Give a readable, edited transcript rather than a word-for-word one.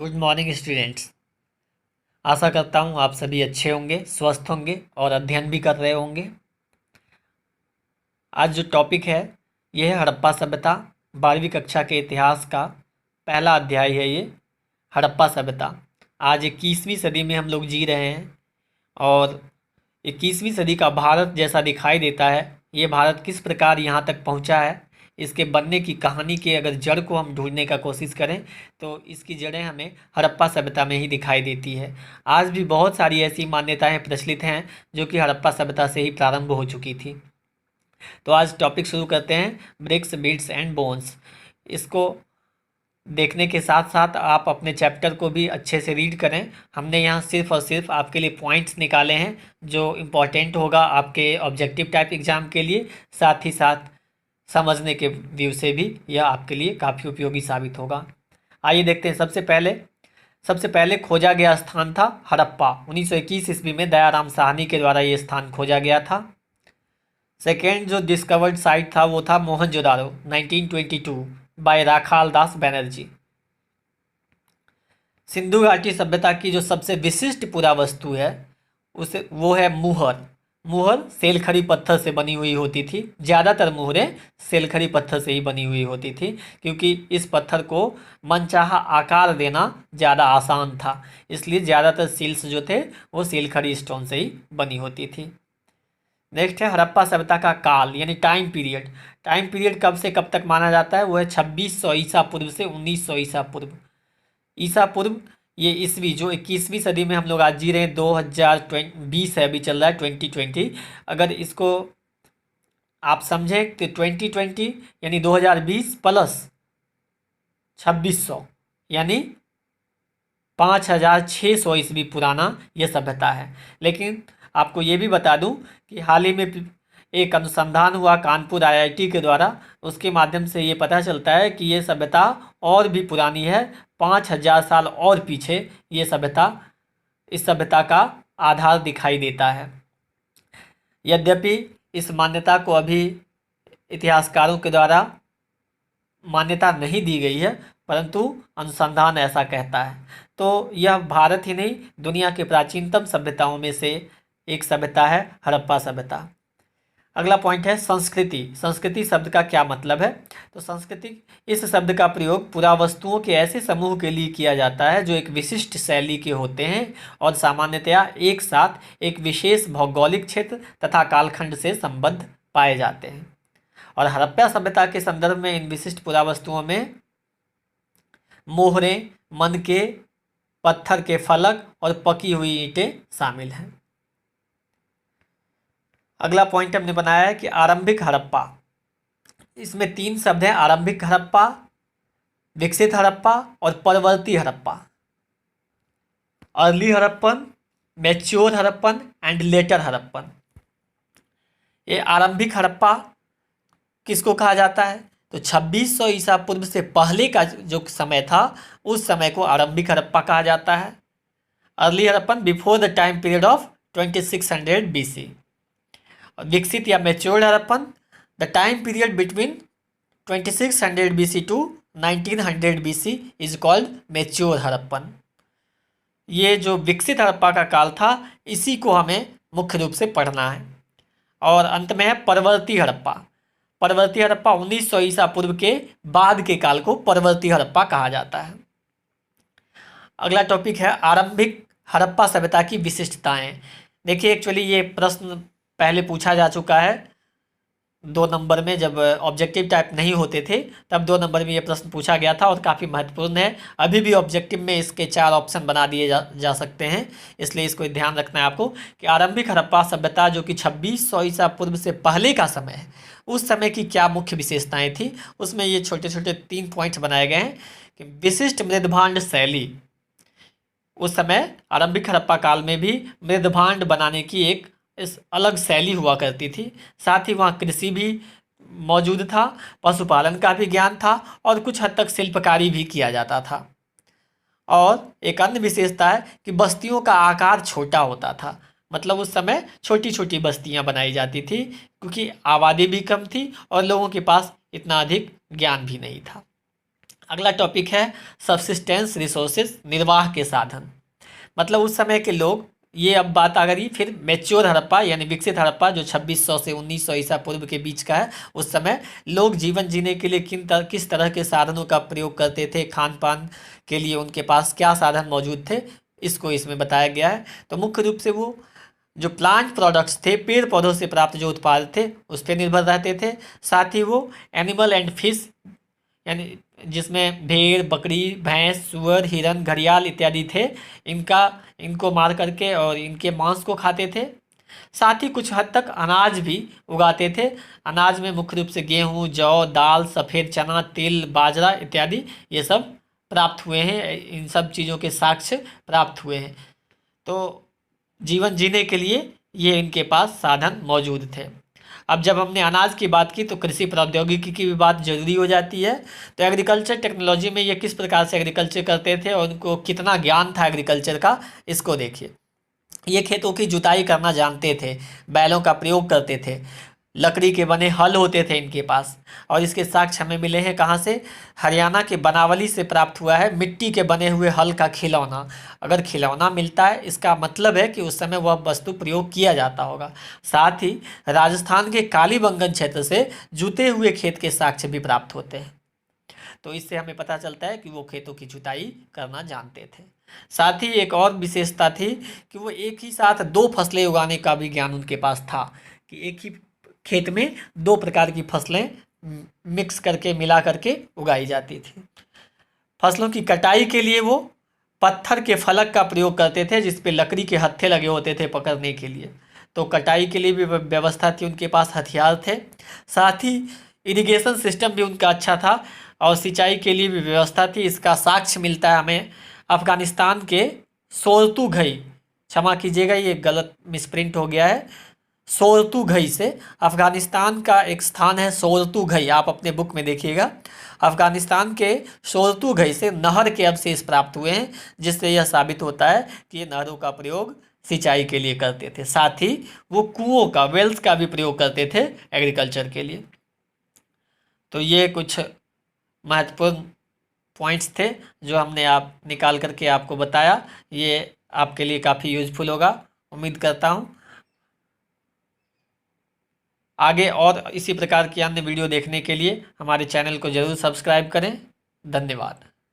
Good morning students. आशा करता हूँ आप सभी अच्छे होंगे, स्वस्थ होंगे और अध्ययन भी कर रहे होंगे। आज जो टॉपिक है यह है हड़प्पा सभ्यता। 12वीं कक्षा के इतिहास का पहला अध्याय है ये, हड़प्पा सभ्यता। आज 21वीं सदी में हम लोग जी रहे हैं और 21वीं सदी का भारत जैसा दिखाई देता है। ये भारत किस प्रकार यहाँ तक पहुँचा है, इसके बनने की कहानी के अगर जड़ को हम ढूंढने का कोशिश करें तो इसकी जड़ें हमें हड़प्पा सभ्यता में ही दिखाई देती है। आज भी बहुत सारी ऐसी मान्यताएं प्रचलित हैं जो कि हड़प्पा सभ्यता से ही प्रारंभ हो चुकी थी। तो आज टॉपिक शुरू करते हैं, ब्रिक्स, बीट्स एंड बोन्स। इसको देखने के साथ साथ आप अपने चैप्टर को भी अच्छे से रीड करें। हमने यहाँ सिर्फ और सिर्फ आपके लिए पॉइंट्स निकाले हैं जो इम्पोर्टेंट होगा आपके ऑब्जेक्टिव टाइप एग्ज़ाम के लिए। साथ ही साथ समझने के व्यू से भी यह आपके लिए काफ़ी उपयोगी साबित होगा। आइए देखते हैं। सबसे पहले खोजा गया स्थान था हड़प्पा। 1921 ईस्वी में दयाराम साहनी के द्वारा ये स्थान खोजा गया था। सेकेंड जो डिस्कवर्ड साइट था वो था मोहनजोदारो 1922 बाय राखाल दास बैनर्जी। सिंधु घाटी सभ्यता की जो सबसे विशिष्ट पुरावस्तु है वो है मुहर। मुहर सेलखड़ी पत्थर से बनी हुई होती थी। ज़्यादातर मुहरें सेलखड़ी पत्थर से ही बनी हुई होती थी क्योंकि इस पत्थर को मनचाहा आकार देना ज़्यादा आसान था, इसलिए ज़्यादातर सील्स जो थे वो सेलखड़ी स्टोन से ही बनी होती थी। नेक्स्ट है हड़प्पा सभ्यता का काल यानी टाइम पीरियड। टाइम पीरियड कब से कब तक माना जाता है? वो है 2600 ईसा पूर्व से 1900 ईसा पूर्व। ईसा पूर्व ये ईस्वी जो 21वीं सदी में हम लोग आज जी रहे हैं, 2020 है, अभी चल रहा है 2020। अगर इसको आप समझें तो 2020 यानी 2020 प्लस 2600 यानी 5600 ईस्वी पुराना यह सभ्यता है। लेकिन आपको ये भी बता दूं कि हाल ही में एक अनुसंधान हुआ कानपुर आईआईटी के द्वारा, उसके माध्यम से ये पता चलता है कि ये सभ्यता और भी पुरानी है। 5000 साल और पीछे ये सभ्यता, इस सभ्यता का आधार दिखाई देता है। यद्यपि इस मान्यता को अभी इतिहासकारों के द्वारा मान्यता नहीं दी गई है, परंतु अनुसंधान ऐसा कहता है। तो यह भारत ही नहीं, दुनिया के प्राचीनतम सभ्यताओं में से एक सभ्यता है हड़प्पा सभ्यता। अगला पॉइंट है संस्कृति। संस्कृति शब्द का क्या मतलब है? तो संस्कृति इस शब्द का प्रयोग पुरावस्तुओं के ऐसे समूह के लिए किया जाता है जो एक विशिष्ट शैली के होते हैं और सामान्यतया एक साथ एक विशेष भौगोलिक क्षेत्र तथा कालखंड से संबद्ध पाए जाते हैं। और हड़प्पा सभ्यता के संदर्भ में इन विशिष्ट पुरावस्तुओं में मोहरें, मनके, पत्थर के फलक और पकी हुई ईंटें शामिल हैं। अगला पॉइंट हमने बनाया है कि आरंभिक हड़प्पा। इसमें 3 शब्द हैं, आरंभिक हड़प्पा, विकसित हड़प्पा और परवर्ती Harappa. Early Harappan, mature Harappan and later Harappan. ये आरंभिक हड़प्पा किसको कहा जाता है? तो 2600 ईसा पूर्व से पहले का जो समय था उस समय को आरंभिक हड़प्पा कहा जाता है। Early Harappan before the time period of 2600 BC। विकसित या matured Harappan the time period between 2600 BC to 1900 BC is called mature Harappan. ये जो विकसित हड़प्पा का काल था इसी को हमें मुख्य रूप से पढ़ना है। और अंत में है परवर्ती हड़प्पा। परवर्ती हड़प्पा 1900 ईसा पूर्व के बाद के काल को परवर्ती हड़प्पा कहा जाता है। अगला टॉपिक है आरंभिक हड़प्पा सभ्यता की विशिष्टताएं। देखिए, एक्चुअली ये प्रश्न पहले पूछा जा चुका है 2 नंबर में, जब ऑब्जेक्टिव टाइप नहीं होते थे तब 2 नंबर में ये प्रश्न पूछा गया था और काफ़ी महत्वपूर्ण है। अभी भी ऑब्जेक्टिव में इसके 4 ऑप्शन बना दिए जा सकते हैं, इसलिए इसको ध्यान रखना है आपको कि आरंभिक हड़प्पा सभ्यता जो कि 2600 ईसा पूर्व से पहले का समय है, उस समय की क्या मुख्य विशेषताएँ थी। उसमें ये छोटे छोटे 3 पॉइंट्स बनाए गए हैं कि विशिष्ट मृदभांड शैली। उस समय आरंभिक हड़प्पा काल में भी मृदभांड बनाने की एक इस अलग शैली हुआ करती थी। साथ ही वहाँ कृषि भी मौजूद था, पशुपालन का भी ज्ञान था और कुछ हद तक शिल्पकारी भी किया जाता था। और एक अन्य विशेषता है कि बस्तियों का आकार छोटा होता था, मतलब उस समय छोटी छोटी बस्तियाँ बनाई जाती थी क्योंकि आबादी भी कम थी और लोगों के पास इतना अधिक ज्ञान भी नहीं था। अगला टॉपिक है सब्सिस्टेंस रिसोर्सेज, निर्वाह के साधन। मतलब उस समय के लोग, ये अब बात आ गई फिर मैच्योर हड़प्पा यानी विकसित हड़प्पा जो 2600 से 1900 ईसा पूर्व के बीच का है। उस समय लोग जीवन जीने के लिए किस तरह के साधनों का प्रयोग करते थे, खान पान के लिए उनके पास क्या साधन मौजूद थे, इसको इसमें बताया गया है। तो मुख्य रूप से वो जो प्लांट प्रोडक्ट्स थे, पेड़ पौधों से प्राप्त जो उत्पाद थे उस पर निर्भर रहते थे। साथ ही वो एनिमल एंड फिश यानी जिसमें भेड़, बकरी, भैंस, सुअर, हिरन, घड़ियाल इत्यादि थे, इनको मार करके और इनके मांस को खाते थे। साथ ही कुछ हद तक अनाज भी उगाते थे। अनाज में मुख्य रूप से गेहूँ, जौ, दाल, सफ़ेद चना, तिल, बाजरा इत्यादि ये सब प्राप्त हुए हैं। इन सब चीज़ों के साक्ष्य प्राप्त हुए हैं। तो जीवन जीने के लिए ये इनके पास साधन मौजूद थे। अब जब हमने अनाज की बात की तो कृषि प्रौद्योगिकी की भी बात जरूरी हो जाती है। तो एग्रीकल्चर टेक्नोलॉजी में ये किस प्रकार से एग्रीकल्चर करते थे और उनको कितना ज्ञान था एग्रीकल्चर का, इसको देखिए। ये खेतों की जुताई करना जानते थे, बैलों का प्रयोग करते थे, लकड़ी के बने हल होते थे इनके पास। और इसके साक्ष्य हमें मिले हैं कहाँ से? हरियाणा के बनावली से प्राप्त हुआ है मिट्टी के बने हुए हल का खिलौना। अगर खिलौना मिलता है इसका मतलब है कि उस समय वह वस्तु प्रयोग किया जाता होगा। साथ ही राजस्थान के कालीबंगन क्षेत्र से जुते हुए खेत के साक्ष्य भी प्राप्त होते हैं। तो इससे हमें पता चलता है कि वो खेतों की जुताई करना जानते थे। साथ ही एक और विशेषता थी कि वो एक ही साथ दो फसलें उगाने का भी ज्ञान उनके पास था, कि एक ही खेत में दो प्रकार की फसलें मिक्स करके मिला करके उगाई जाती थी। फसलों की कटाई के लिए वो पत्थर के फलक का प्रयोग करते थे जिस पे लकड़ी के हत्थे लगे होते थे पकड़ने के लिए। तो कटाई के लिए भी व्यवस्था थी, उनके पास हथियार थे। साथ ही इरिगेशन सिस्टम भी उनका अच्छा था और सिंचाई के लिए भी व्यवस्था थी। इसका साक्ष्य मिलता है हमें अफगानिस्तान के सोरतुघई, क्षमा कीजिएगा ये गलत मिसप्रिंट हो गया है, सोरतुघई से। अफगानिस्तान का एक स्थान है सोरतुघई, आप अपने बुक में देखिएगा। अफगानिस्तान के सोरतुघई से नहर के अवशेष प्राप्त हुए हैं, जिससे यह साबित होता है कि ये नहरों का प्रयोग सिंचाई के लिए करते थे। साथ ही वो कुओं का, वेल्स का भी प्रयोग करते थे एग्रीकल्चर के लिए। तो ये कुछ महत्वपूर्ण पॉइंट्स थे जो हमने आप निकाल करके आपको बताया। ये आपके लिए काफ़ी यूजफुल होगा, उम्मीद करता हूँ। आगे और इसी प्रकार की अन्य वीडियो देखने के लिए हमारे चैनल को ज़रूर सब्सक्राइब करें। धन्यवाद।